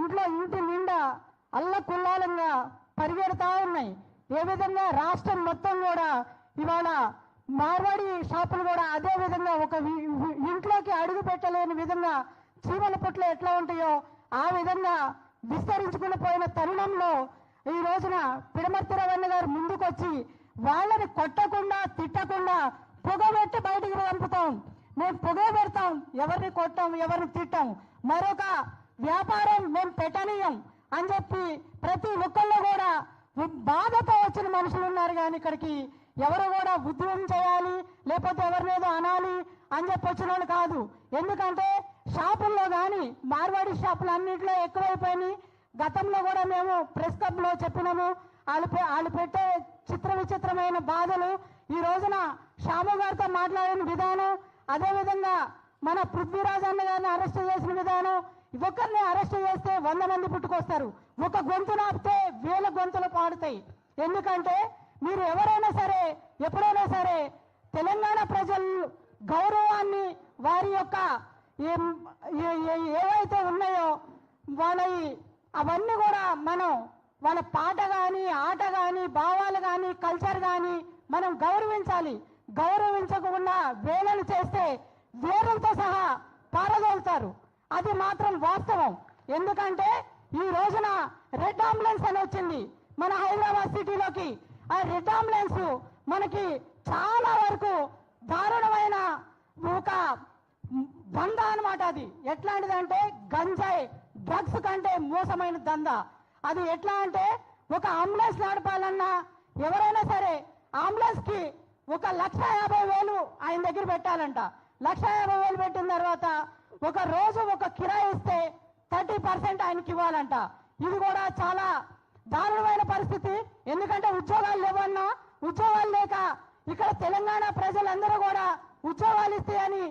ఇంటి నిండా అల్లకుల్లాలంగా పరిగెడతా ఉన్నాయి. ఏ విధంగా రాష్ట్రం మొత్తం కూడా ఇవాళ మార్వాడి షాపులు కూడా అదే విధంగా ఒక ఇంట్లోకి అడుగు పెట్టలేని విధంగా చీమల పుట్లు ఎట్లా ఉంటాయో ఆ విధంగా విస్తరించుకుని పోయిన తరుణంలో ఈ రోజున పిడమర్తి రవణ గారు ముందుకొచ్చి వాళ్ళని కొట్టకుండా తిట్టకుండా పొగబెట్టి బయటికి పంపుతాం, మేము పొగ పెడతాం, ఎవరిని కొట్టాం, ఎవరిని తిట్టాం, మరొక వ్యాపారం మేము పెట్టనీయం అని చెప్పి ప్రతి ఒక్కళ్ళు కూడా బాధతో వచ్చిన మనుషులు ఉన్నారు. కానీ ఇక్కడికి ఎవరు కూడా ఉద్యమం చేయాలి లేకపోతే ఎవరినేదో అనాలి అని చెప్పి వచ్చిన వాళ్ళు కాదు. ఎందుకంటే షాపుల్లో కానీ మార్వాడి షాపులు అన్నింటిలో ఎక్కువైపోయినాయి. గతంలో కూడా మేము ప్రెస్ క్లబ్లో చెప్పినాము. వాళ్ళు పెట్టే విచిత్రమైన బాధలు ఈ రోజున శ్యాము గారితో మాట్లాడిన విధానం, అదేవిధంగా మన పృథ్వీరాజ్ అన్న గారిని అరెస్ట్ చేసిన విధానం, ఒక్కరిని అరెస్ట్ చేస్తే 100 మంది పుట్టుకొస్తారు, ఒక గొంతు నాపితే 1000 గొంతులు పాడుతాయి. ఎందుకంటే మీరు ఎవరైనా సరే ఎప్పుడైనా సరే తెలంగాణ ప్రజలు గౌరవాన్ని వారి యొక్క ఏవైతే ఉన్నాయో అవన్నీ కూడా మనం వాళ్ళ పాట కానీ ఆట కానీ భావాలు కానీ కల్చర్ కానీ మనం గౌరవించాలి. గౌరవించకుండా వేళలు చేస్తే వేరులతో సహా పారదోలుతారు. అది మాత్రం వాస్తవం. ఎందుకంటే ఈ రోజున రెడ్ అంబులెన్స్ అని వచ్చింది మన హైదరాబాద్ సిటీలోకి. ఆ రెడ్ అంబులెన్స్ మనకి చాలా వరకు దారుణమైన ఒక దందా అనమాట. అది ఎట్లాంటిదంటే గంజాయి డ్రగ్స్ కంటే మోసమైన దందా. అది ఎట్లా అంటే ఒక అంబులెన్స్ నడపాలన్నా ఎవరైనా సరే అంబులెన్స్ కి 1,50,000 ఆయన దగ్గర పెట్టాలంట. 1,50,000 పెట్టిన తర్వాత ఒక రోజు ఒక కిరాయి ఇస్తే 30% ఆయనకి ఇవ్వాలంట. ఇది కూడా చాలా దారుణమైన పరిస్థితి. ఎందుకంటే ఉద్యోగాలు లేవన్నా ఉద్యోగాలు లేక ఇక్కడ తెలంగాణ ప్రజలందరూ కూడా ఉద్యోగాలు ఇస్తాయని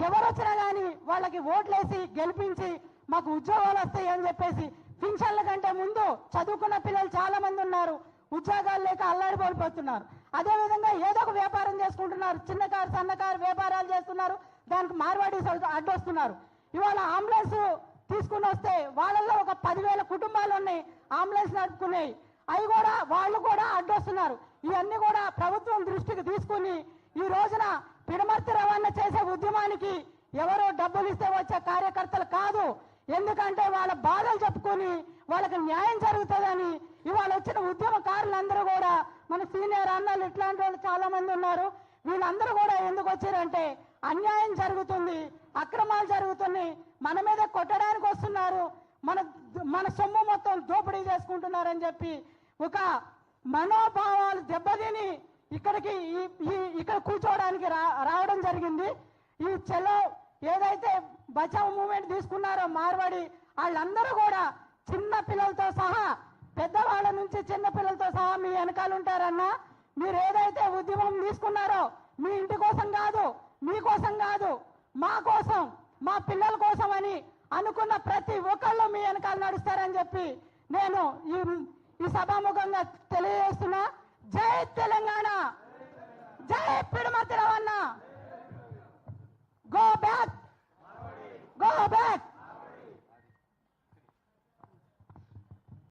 ఎవరు వచ్చినా కానీ వాళ్ళకి ఓట్లేసి గెలిపించి మాకు ఉద్యోగాలు వస్తాయి అని చెప్పేసి పింఛన్ల కంటే ముందు చదువుకున్న పిల్లలు చాలా మంది ఉన్నారు, ఉద్యోగాలు లేక అల్లాడిపోతున్నారు. అదేవిధంగా ఏదో ఒక వ్యాపారం చేసుకుంటున్నారు, చిన్నకారు సన్నకారు వ్యాపారాలు చేస్తున్నారు, దానికి మార్వాడి అడ్డొస్తున్నారు. ఇవాళ అంబులెన్స్ తీసుకుని వస్తే వాళ్ళల్లో ఒక 10,000 కుటుంబాలు ఉన్నాయి అంబులెన్స్ నడుపుకునేవి, అవి కూడా వాళ్ళు కూడా అడ్డొస్తున్నారు. ఇవన్నీ కూడా ప్రభుత్వం దృష్టికి తీసుకుని ఈ రోజున పిడమర్తి రవాణా చేసే ఉద్యమానికి ఎవరో డబ్బులు ఇస్తే వచ్చే కార్యకర్తలు కాదు. ఎందుకంటే వాళ్ళ బాధలు చెప్పుకొని వాళ్ళకి న్యాయం జరుగుతుందని ఇవాళ వచ్చిన ఉద్యమకారులందరూ కూడా మన సీనియర్ అన్నలు ఇట్లాంటి వాళ్ళు చాలా మంది ఉన్నారు. వీళ్ళందరూ కూడా ఎందుకు వచ్చారంటే అన్యాయం జరుగుతుంది, అక్రమాలు జరుగుతున్నాయి, మన మీద కొట్టడానికి వస్తున్నారు, మన సొమ్ము మొత్తం దోపిడీ చేసుకుంటున్నారని చెప్పి ఒక మనోభావాలు దెబ్బతిని ఇక్కడ కూర్చోవడానికి రావడం జరిగింది. ఈ చలో ఏదైతే బచావ్ మూవ్మెంట్ తీసుకున్నారో మార్వాడి వాళ్ళందరూ కూడా చిన్న పిల్లలతో సహా పెద్దవాళ్ళ నుంచి చిన్న పిల్లలతో సహా మీ వెనకాల ఉంటారన్నా. మీరు ఏదైతే ఉద్యమం తీసుకున్నారో మీ ఇంటి కోసం కాదు, మీకోసం కాదు, మా కోసం, మా పిల్లల కోసం అని అనుకున్న ప్రతి ఒక్కళ్ళు మీ వెనకాల నడుస్తారని చెప్పి నేను ఈ సభాముఖంగా తెలియజేస్తున్నాను.